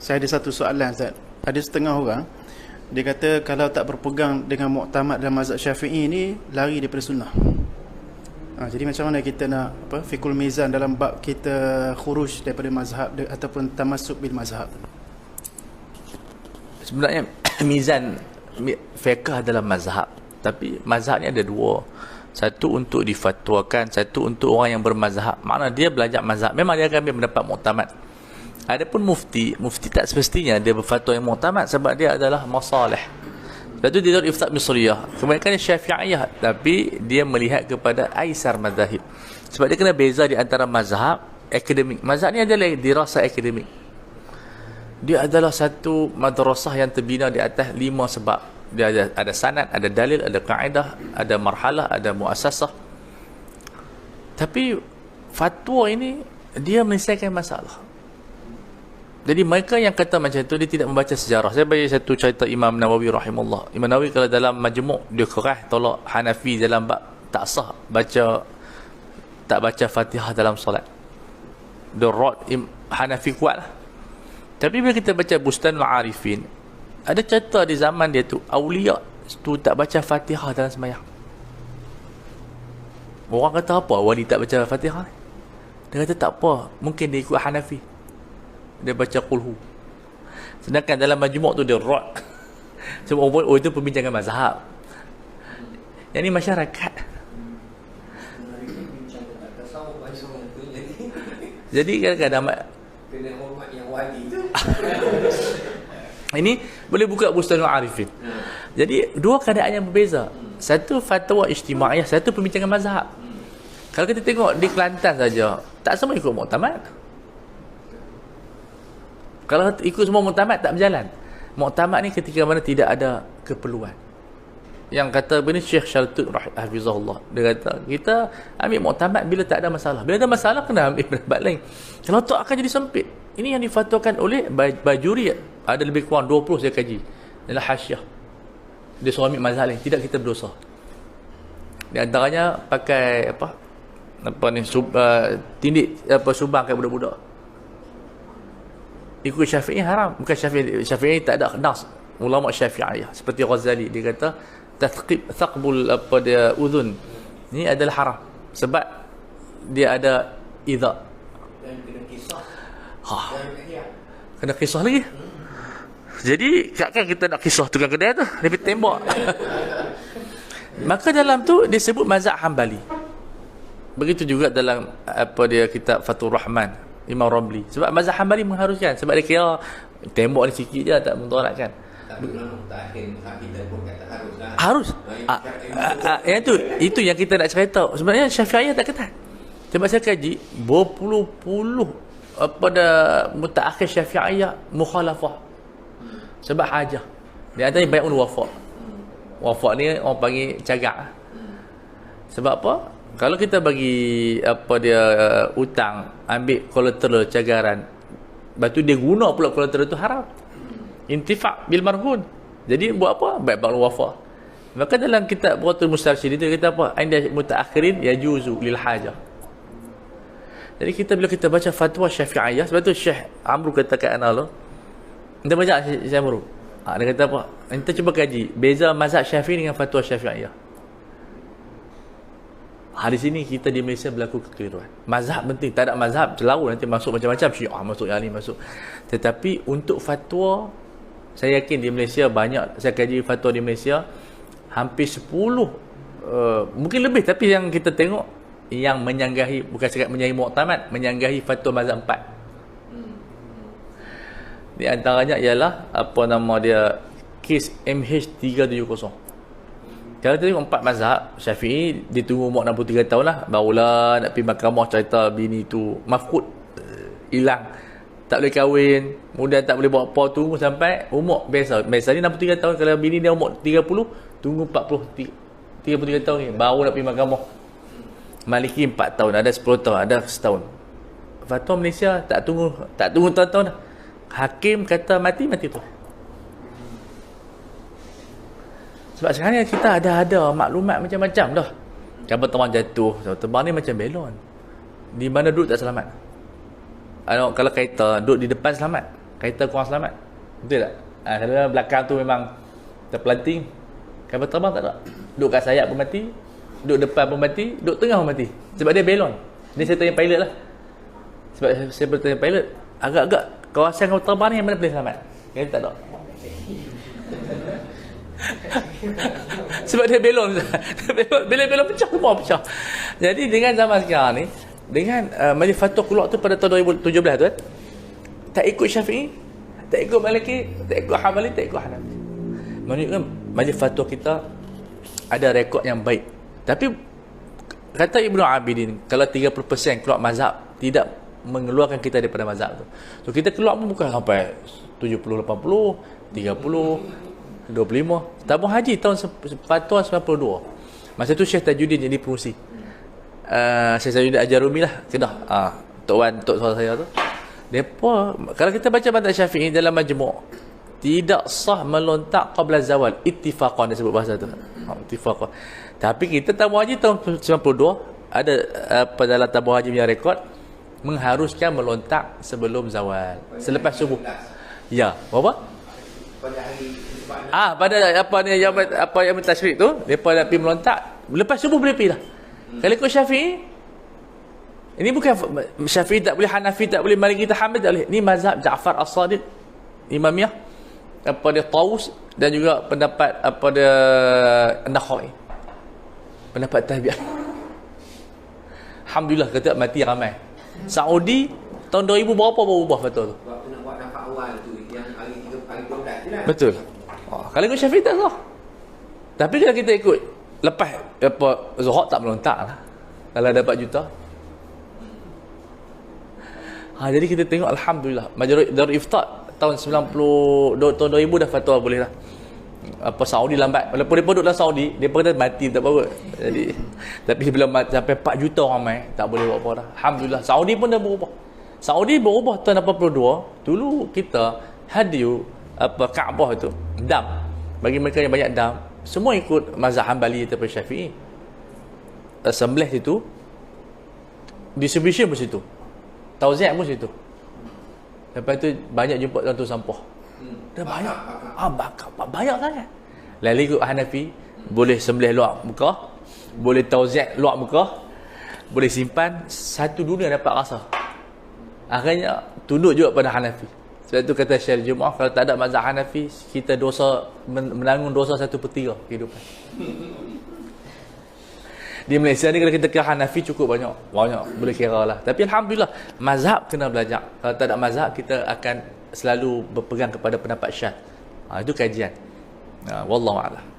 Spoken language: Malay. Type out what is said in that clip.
Saya ada satu soalan, Ustaz. Ada setengah orang dia kata kalau tak berpegang dengan muktamad dalam mazhab Syafi'i ni lari daripada sunnah. Jadi macam mana kita nak fikul mizan dalam bab kita khuruj daripada mazhab ataupun tamassuk bil mazhab? Sebenarnya mizan fiqh dalam mazhab, tapi mazhab ni ada dua. Satu untuk difatwakan, satu untuk orang yang bermazhab. Makna dia belajar mazhab, memang dia akan ambil pendapat muktamad. Adapun mufti tak semestinya dia berfatwa yang muktamad sebab dia adalah masalih. Sebab tu dia Darul Ifta Misriyah. Kebanyakan dia Syafi'iyah, tapi dia melihat kepada aisar mazahib. Sebab dia kena beza di antara mazhab akademik. Mazhab ni adalah dirasa akademik. Dia adalah satu madrasah yang terbina di atas 5 sebab. Dia ada sanad, ada dalil, ada kaedah, ada marhalah, ada muassasah. Tapi fatwa ini dia menyelesaikan masalah. Jadi mereka yang kata macam tu dia tidak membaca sejarah. Saya bagi satu cerita Imam Nawawi rahimahullah. Imam Nawawi kalau dalam majmu' dia kerah tolak Hanafi dalam bab tak sah tak baca Fatihah dalam solat. Dia rod Hanafi kuat lah. Tapi bila kita baca Bustanul Arifin, ada cerita di zaman dia tu awliya tu tak baca Fatihah dalam sembahyang. Orang kata apa wali tak baca Fatihah? Dia kata tak apa, mungkin dia ikut Hanafi, dia baca qulhu. Sedangkan dalam majmu' tu dia rod. Sebab itu perbincangan mazhab. Yang ni masyarakat. Jadi kadang-kadang kena hormat yang wali tu. ini boleh buka Bustanul Arifin. Jadi dua keadaan yang berbeza. Satu fatwa ijtimaiyah, satu perbincangan mazhab. Kalau kita tengok di Kelantan saja, tak semua ikut muktamad. Kalau ikut semua muktamad tak berjalan. Muktamad ni ketika mana tidak ada keperluan. Yang kata begini Syekh Syartut hafizahullah, dia kata kita ambil muktamad bila tak ada masalah. Bila ada masalah kena ambil pendapat lain. Kalau tak akan jadi sempit. Ini yang difatwakan oleh Bajuri, ada lebih kurang 20 saya kaji. Adalah hasyiah. Dia suami mazhab lain, tidak kita berdosa. Di antaranya pakai tindik subang kat budak-budak. Ikut Syafi'i haram. Bukan Syafi'i tak ada nas. Ulama Syafi'iyah seperti Ghazali dia kata thaqbul udhun ni adalah haram sebab dia ada idza. Dan kena kisah. Kena kisah lagi. Jadi takkan kita nak kisah tukang kedai tu dia pergi tembak. Maka dalam tu dia sebut mazhab Hambali. Begitu juga dalam kitab Fathur Rahman Imam Ramli. Sebab mazhab Hambali mengharuskan, sebab dia kira tembok ni sikit je tak mudaratkan. Tapi mutakhir kita pun kata harus. Yang tu itu yang kita nak cerita. Sebenarnya Syafi'iyah tak ketat. Sebab saya kaji berpuluh-puluh mutaakhir Syafi'iyah mukhalafah. Sebab hajah. Dia ada bai'ul wafa'. Wafa' ni orang panggil cagak. Sebab apa? Kalau kita bagi hutang, ambil kolateral cagaran, lepas tu dia guna pula kolateral tu haram. Intifak bil marhun. Jadi buat apa? Bai'ul wafa'. Maka dalam kitab Buratul Mustarsyid itu kita apa? Inda mutaakhirin yajuzu lil hajah. Jadi bila kita baca fatwa Syafi'iyah, sebab tu Syekh Amru kata kat ana lo. Kita baca Syekh Amru. Dia kata apa? Kita cuba kaji beza mazhab Syafi'i dengan fatwa Syafi'iyah. Di sini kita di Malaysia berlaku kekeliruan. Mazhab penting, tak ada mazhab selalu nanti masuk macam-macam, Syiah masuk, yang ni masuk. Tetapi untuk fatwa, saya yakin di Malaysia banyak, saya kaji fatwa di Malaysia hampir 10 mungkin lebih, tapi yang kita tengok yang menyanggahi, bukan sekadar menyanggahi muktamad, menyanggahi fatwa mazhab 4. Di antaranya ialah kes MH370. Kalau kita tengok 4 mazhab Syafi'i, dia tunggu umur 63 tahun lah, barulah nak pergi mahkamah cerita bini tu mafqud, hilang, tak boleh kahwin, kemudian tak boleh buat apa, tunggu sampai umur biasa ni 63 tahun. Kalau bini dia umur 30, tunggu 33 tahun ni baru nak pergi mahkamah. Maliki 4 tahun, ada 10 tahun, ada setahun. Fatwa Malaysia tak tunggu tahun-tahun dah. Hakim kata mati tu. Sebab sekarang kita ada maklumat macam-macam dah. Kapal terbang jatuh, terbang ni macam belon. Di mana duduk tak selamat. Kalau kereta duduk di depan selamat. kereta kurang selamat. Betul tak? Kalau belakang tu memang terpelanting, kapal terbang tak ada. Duduk kat sayap pun mati, duduk depan pun mati, duduk tengah pun mati. Sebab dia belon. Ni saya tanya pilot lah. Sebab saya bertanya pilot, agak-agak kawasan kapal terbang ni yang mana boleh selamat? Dia tak ada. Sebab dia belon. Belon pecah, semua pecah. Jadi dengan zaman sekarang ni, dengan majlis fatwa keluar tu pada tahun 2017 tu kan, tak ikut Syafi'i, tak ikut Maliki, tak ikut Hambali, tak ikut Hanafi. Menunjukkan majlis fatwa kita ada rekod yang baik. Tapi kata Ibnu Abidin, kalau 30% keluar mazhab tidak mengeluarkan kita daripada mazhab tu. So kita keluar pun bukan sampai 70, 80, 30, 25. Tabung haji tahun fatwa 92. Masa tu Syekh Tajuddin jadi pengurusi. Syekh Tajuddin Ajarumi lah, Kedah. Tok Wan, tok saudara saya tu. Depa, kalau kita baca mazhab Syafi'i dalam majmu', tidak sah melontak qabla zawal, ittifaqan dia sebut bahasa tu. Ittifaqan. Tapi kita tabung haji tahun 92 ada apa dalam tabung haji punya rekod mengharuskan melontak sebelum zawal, selepas subuh. Ya, berapa? Pada hari Pada apa yang tashrik tu, depa nak pergi melontak lepas subuh boleh pergi dah. Kalau ikut Syafi'i, ini bukan Syafi'i tak boleh, Hanafi tak boleh, Maliki tak Hanbali tak boleh. Ni mazhab Ja'far As-Sadiq, Imamiyah, apa dia Taus, dan juga pendapat apa dia Nakhai, pendapat Tabi'ah. Alhamdulillah kata mati ramai. Saudi tahun 2000 berapa baru ubah fatwa tu. waktu nak buat nafak awal tu yang hari 3 hari 12 je lah. Betul. Kalau ikut Syafi'i tak sah. Tapi kalau kita ikut lepas apa Zuhur tak melontak lah. Kalau dapat juta. Jadi kita tengok alhamdulillah Majlis Darul Ifta tahun 90 tahun 2000 dah fatwa boleh lah. Apa Saudi lambat. Walaupun dia duduk dalam Saudi, dia kata mati tak apa. Jadi tapi bila sampai 4 juta orang mai, tak boleh buat apa dah. Alhamdulillah Saudi pun dah berubah. Saudi berubah tahun 82. Dulu kita hadiu apa Kaabah itu dam. Bagi mereka yang banyak dam, semua ikut mazhab Hanbali ataupun Syafi'i. Sembelih situ, distribution pun situ, tauziah pun situ. Lepas tu banyak jumpa tuan tu sampah. Dah banyak. Banyak sangat. Lalu ikut Hanafi, boleh sembelih luar Mekah, boleh tauziah luar Mekah, boleh simpan, satu dunia dapat rasa. Akhirnya tunduk juga pada Hanafi. Sebab tu kata Syekh Jumaah, kalau tak ada mazhab Hanafi, kita dosa menanggung dosa 1/3 kehidupan. Di Malaysia ni kalau kita kira Hanafi cukup banyak boleh kira lah. Tapi alhamdulillah mazhab kena belajar. Kalau tak ada mazhab, kita akan selalu berpegang kepada pendapat Syekh. Itu kajian. Wallahu a'lam.